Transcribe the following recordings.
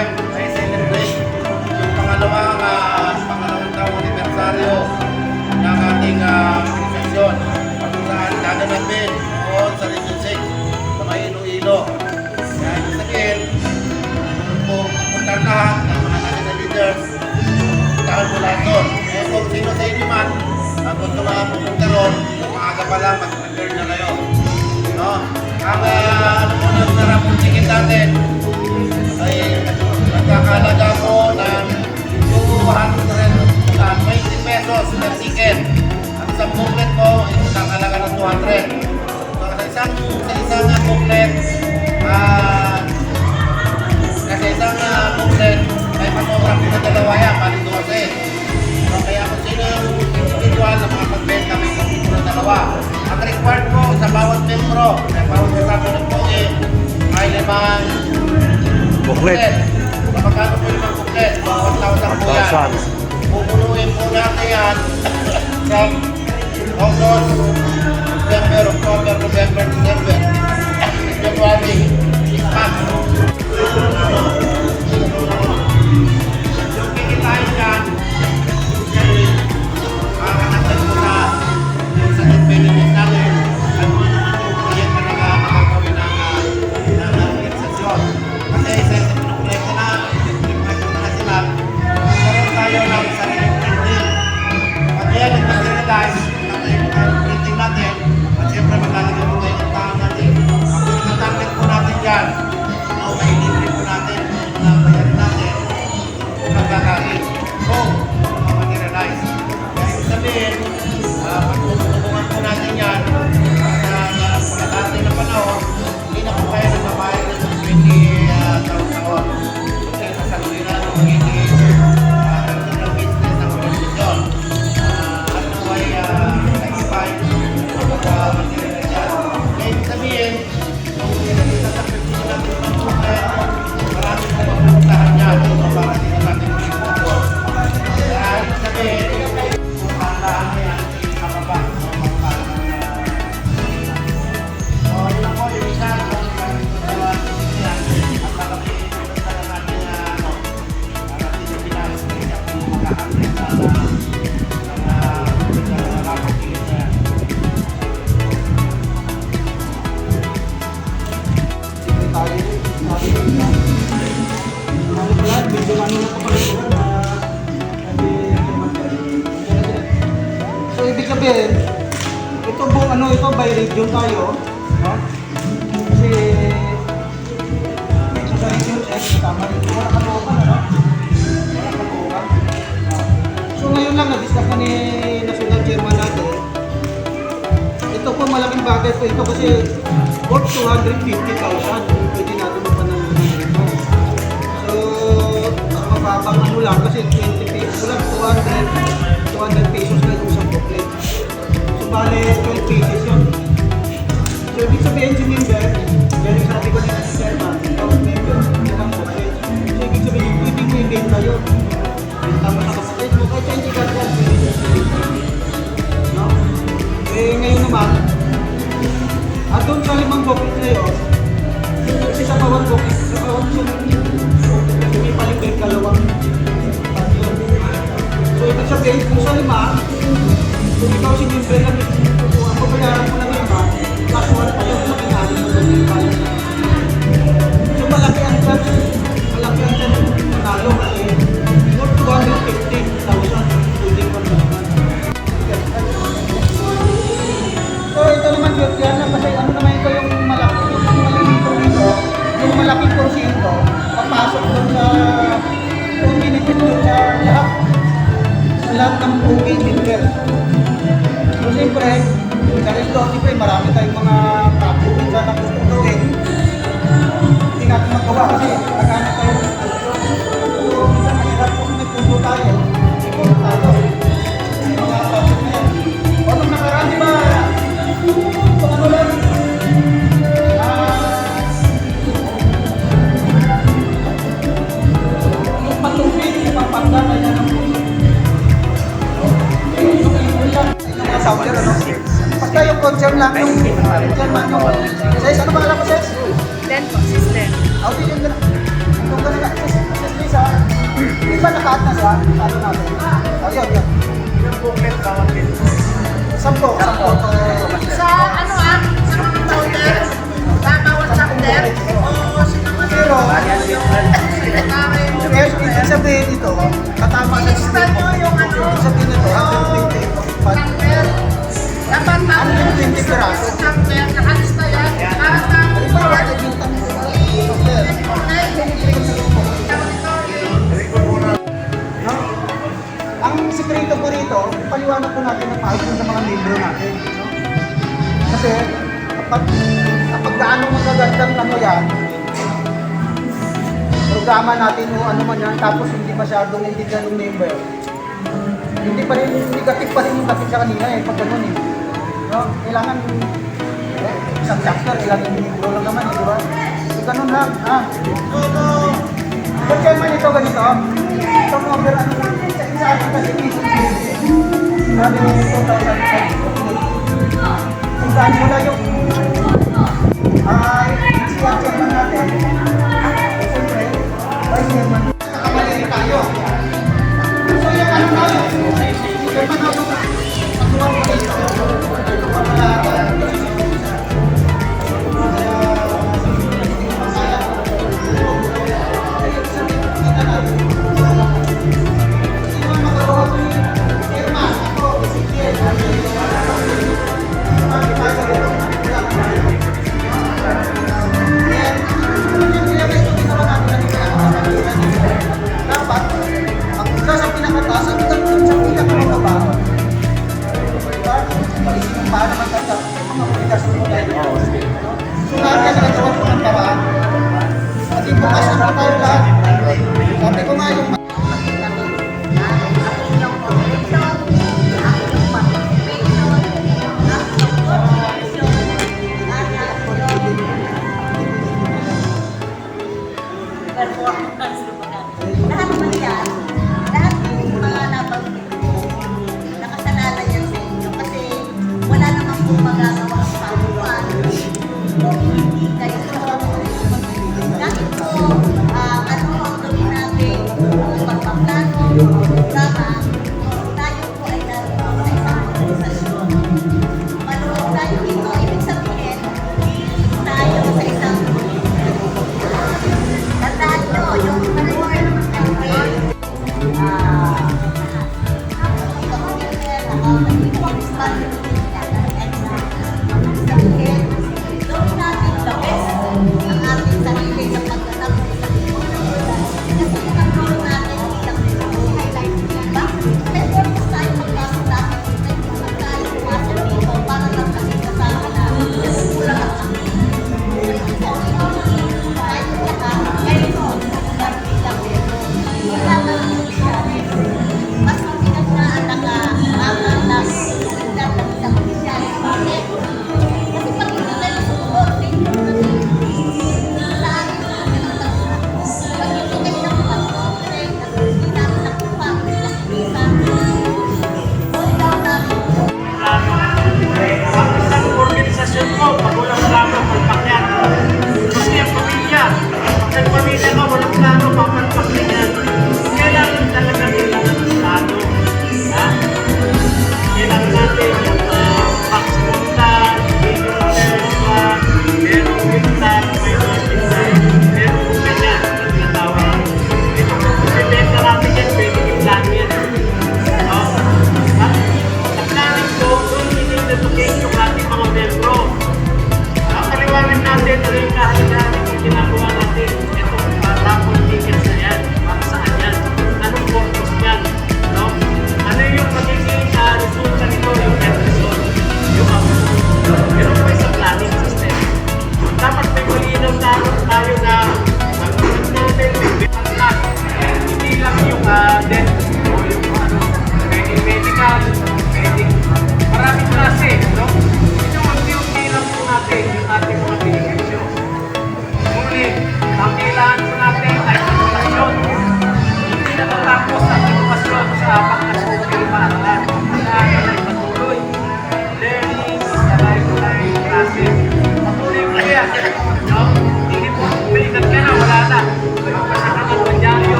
time ay celebrate yung pangalawang taong anibersaryo ng ating organisasyon. Kung saan dada natin noon sa Region 6 sa may Iloilo. Kaya ibig sabihin, kung pupuntahan lahat ng mga national leaders, pupuntahan mo lahat doon. Eh kung sino sa inyo man, ang gusto mga pupunta ron, maaga pa lang, mag-prepare na kayo. No? Ang narapuntingin natin ay nagkakalaga po ng 220 pesos per ticket. Ang isang booklet po ay nagkakalaga ng 200. So, sa isang booklet, ay pasobra po na dalawa yan, bali 12. So, kaya kung sino yung individual na makapagbenta, may po na dalawa. Ang required po sa bawat membro, sa bawat kasama po ay 5 booklet. Kapagkano po 5 booklet? 1,000 po yan. Pupunuin po natin yan sa August, September, October, November, December, January, 6 months. Yung kikitain yan, makakasal po sa benefit natin at kung ano man yung proyekto na makakawin ng organisasyon. Kasi sa pinukulekta na, pinukulekta na sila, magkaroon tayo ng sariling printing. Pag yan, nag-materialize, ang printing natin, at siyempre maglalagay mo tayo ng tao natin. Ang pinag-target po natin dyan, may libre po natin, na bayarin natin, kung magkakain. Kung mag-materialize. Kaya yung sabihin, pagtutulungan po natin yan, sa darating na panahon, hindi na po kaya nagbabayad ng 20,000 taon. Kaya sasaluhin na ng magiging ng business ng organisasyon. At naway nag-spy mag-materialize yan. Kaya yung sabihin, kung sinasakripisyo natin ng buhay, marami po magpupuntahan yan para din natin mag-sponsor. Kaya yung sabihin, tandaan mo yan, makaba. So, yun lang po, yung isa, at makapilitin na lang natin para sinipilas kung makakapit na nakakapilit na yan. So ibig sabihin, ito buong ito by region tayo, no? Kasi sa region X, tama rin. Wala kalookan, ano? Wala kalookan. So ngayon lang na-discuss na ni National Chairman natin. Ito po malaking bagay po ito kasi worth 250,000 pwede natin mapanalo dito. So, ang mababang ano lang kasi 20 pesos lang, 200 pesos lang yung isang booklet. So, bale 12 pesos yun. So, ibig sabihin si member, galing sabi ko na si Chairman, bawat member, isang booklet. So, ibig sabihin yung pwede mo i-benta yun. Benta mo sa kapatid mo, kahit hindi ka dyan, no? Eh, ngayon naman, at doon sa 5 booklet na yun, kasi sa bawat booklet, sa bawat may palibre kalawang tatlo. So, ibig sabihin, kung sa 5, kung ikaw si member lang, ang pabayaran mo lang 5, plus 1 pa yun, makinali mo doon yung pala. So, malaki ang chance manalo kasi more 250,000 pwede pa naman. So, ito naman yun, yan lang kasi ano naman ito yung malaking porsyento, papasok doon sa kung benefit doon sa lahat ng okay member. So, siyempre, dahil doon, siyempre, marami tayong mga kapupunta na gusto gawin. Hindi natin magawa kasi naghanap tayo. So, minsan mahirap kung nagpunto tayo, siguro tayo. Mga kapit na yan. O, nung nakaraan, di ba? Kung ano lang, yung patubig, ipapagda na yan ang sound ano? Basta yung concern lang yung German yung sis, ano ba alam mo sis? Len po, sis Len. Audio yun ka na. Ito ka na sis. lahat na siya, ano natin. Ayun, yun. Yung booklet bawat dito. Sampo. Sa ano sa mga powder, sa bawat chapter, o sinama Pero, secretary, ibig sabihin dito, katama sa i-install nyo yung ano, ibig sabihin nito, 120. chapter. Dapat na 120 piraso. chapter, nakalista yan, para sa Halimbawa, yung no? Ang sikreto po rito, paliwanag po natin ng maayos sa mga membro natin. No? Kasi, kapag gaano magagandang ano yan, programa natin o ano man yan, tapos hindi masyadong intindihan ng member, hindi pa rin, negative pa rin yung kapit sa kanila pag ganun eh. No? Kailangan, isang chapter, kailangan membro lang naman di ba? So, ganun lang, ha? So, chairman ito ganito, itong order, ano lang, sa ating kasi sabi mo 2,000. Tandaan mo na yung siya chairman natin. Siyempre, vice chairman. Nakakamali rin tayo. So yung ano na yun, chairman natin, pagkuhan mo dito. Dapat, ang isa sa pinakataas, ang isa sa pinakamababa.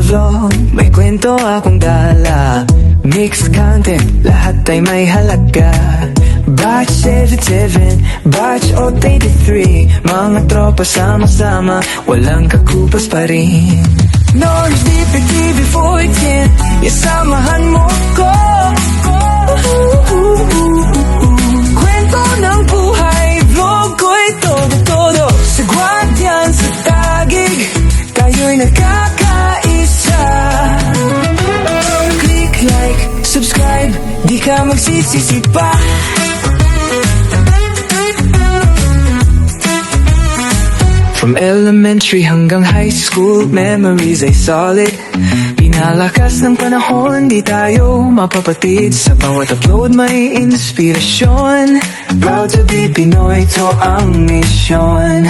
vlog, may kwento akong dala. Mixed content, lahat ay may halaga. Batch 77, batch 83. Mga tropa sama-sama, walang kakupas pa rin. Norms DPTV 14, isamahan mo ko. Kwento ng buhay, vlog ko'y todo-todo. Sagwat yan sa tagig, tayo'y nagkakaisa. Click like, subscribe, di ka magsisisi pa. From elementary hanggang high school, memories ay solid. Pinalakas ng panahon, di tayo mapapatid. Sa bawat upload may inspirasyon. Proud to be Pinoy, to ang misyon.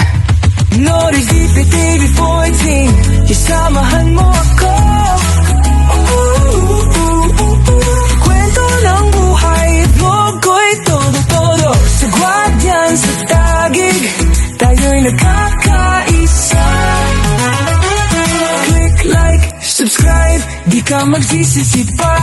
Notice DPTV 14, isamahan mo ako. Kwento ng buhay, vlog ko'y todo-todo. Sagwat yan sa tagig, tayo'y nagkakaisa. Click like, subscribe, di ka magsisisi pa.